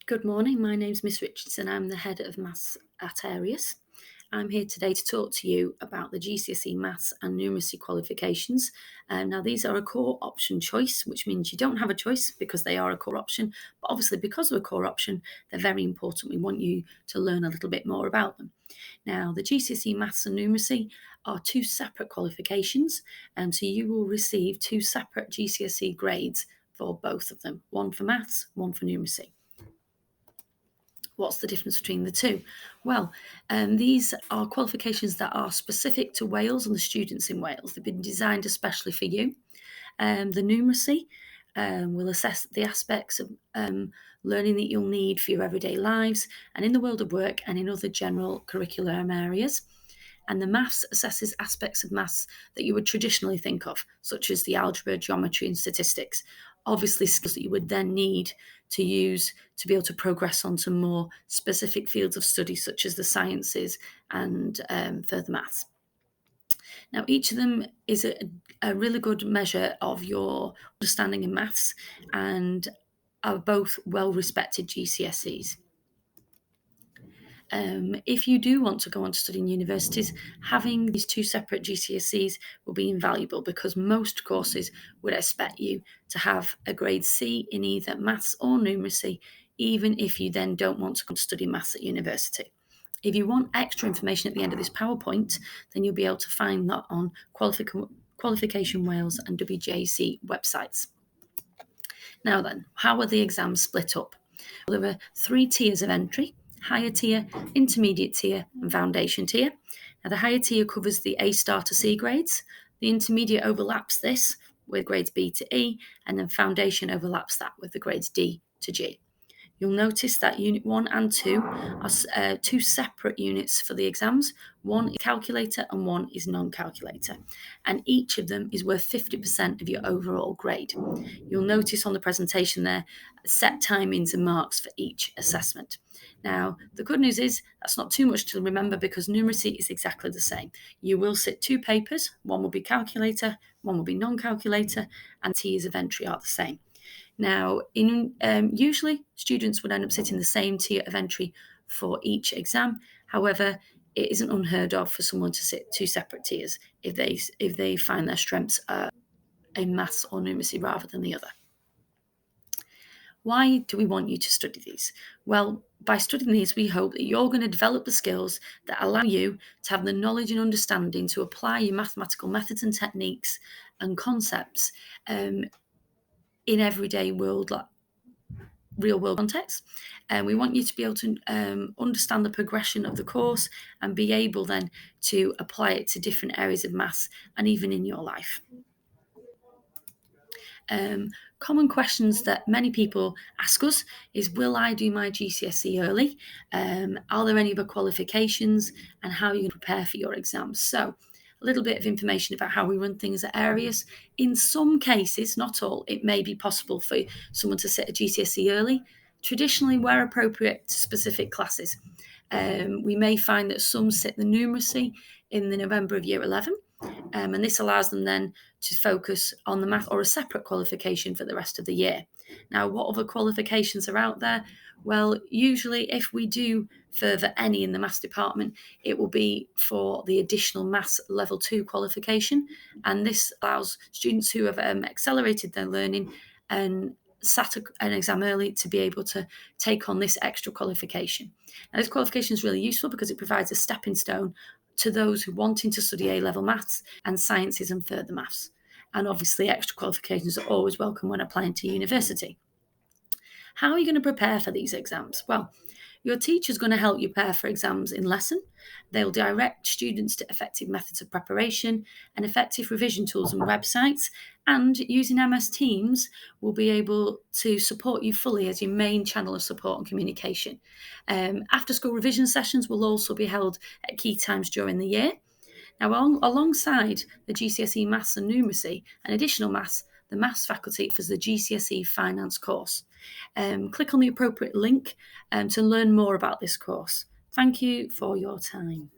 Good morning. My name's Miss Richardson. I'm the head of Maths at Arius. I'm here today to talk to you about the GCSE Maths and Numeracy qualifications. Now, these are a core option choice, which means you don't have a choice because they are a core option. But obviously, because they're a core option, they're very important. We want you to learn a little bit more about them. Now, the GCSE Maths and Numeracy are two separate qualifications, and so you will receive two separate GCSE grades for both of them, one for Maths, one for Numeracy. What's the difference between the two? Well, these are qualifications that are specific to Wales and the students in Wales. They've been designed especially for you. The numeracy will assess the aspects of learning that you'll need for your everyday lives and in the world of work and in other general curriculum areas. And the maths assesses aspects of maths that you would traditionally think of, such as the algebra, geometry, and statistics. Obviously, skills that you would then need to use to be able to progress onto more specific fields of study, such as the sciences and further maths. Now, each of them is a really good measure of your understanding in maths and are both well-respected GCSEs. If you do want to go on to study in universities, having these two separate GCSEs will be invaluable because most courses would expect you to have a grade C in either maths or numeracy, even if you then don't want to come to study maths at university. If you want extra information at the end of this PowerPoint, then you'll be able to find that on Qualification Wales and WJC websites. Now then, how are the exams split up? Well, there are 3 tiers of entry: higher tier, intermediate tier, and foundation tier. Now, the higher tier covers the A star to C grades. The intermediate overlaps this with grades B to E, and then foundation overlaps that with the grades D to G. You'll notice that Unit 1 and 2 are two separate units for the exams. One is calculator and one is non-calculator. And each of them is worth 50% of your overall grade. You'll notice on the presentation there set timings and marks for each assessment. Now, the good news is that's not too much to remember because numeracy is exactly the same. You will sit 2 papers. One will be calculator, one will be non-calculator, and tiers of entry are the same. Now, usually students would end up sitting the same tier of entry for each exam. However, it isn't unheard of for someone to sit 2 separate tiers if they find their strengths are in maths or numeracy rather than the other. Why do we want you to study these? Well, by studying these, we hope that you're going to develop the skills that allow you to have the knowledge and understanding to apply your mathematical methods and techniques and concepts in everyday world, like real world context. And we want you to be able to understand the progression of the course and be able then to apply it to different areas of maths and even in your life. Common questions that many people ask us is, will I do my GCSE early? Are there any other qualifications? And how are you going to prepare for your exams? So a little bit of information about how we run things at Arius. In some cases, not all, it may be possible for someone to sit a GCSE early, traditionally where appropriate to specific classes. We may find that some sit the numeracy in the November of year 11, and this allows them then to focus on the math or a separate qualification for the rest of the year. Now, what other qualifications are out there? Well, usually if we do further any in the maths department, it will be for the additional maths level 2 qualification, and this allows students who have accelerated their learning and sat an exam early to be able to take on this extra qualification. Now, this qualification is really useful because it provides a stepping stone to those who are wanting to study A-level maths and sciences and further maths. And obviously, extra qualifications are always welcome when applying to university. How are you going to prepare for these exams? Well, your teacher's going to help you prepare for exams in lesson. They'll direct students to effective methods of preparation and effective revision tools and websites. And using MS Teams will be able to support you fully as your main channel of support and communication. After-school revision sessions will also be held at key times during the year. Now, alongside the GCSE Maths and Numeracy and additional maths, the Maths faculty offers the GCSE Finance course. Click on the appropriate link to learn more about this course. Thank you for your time.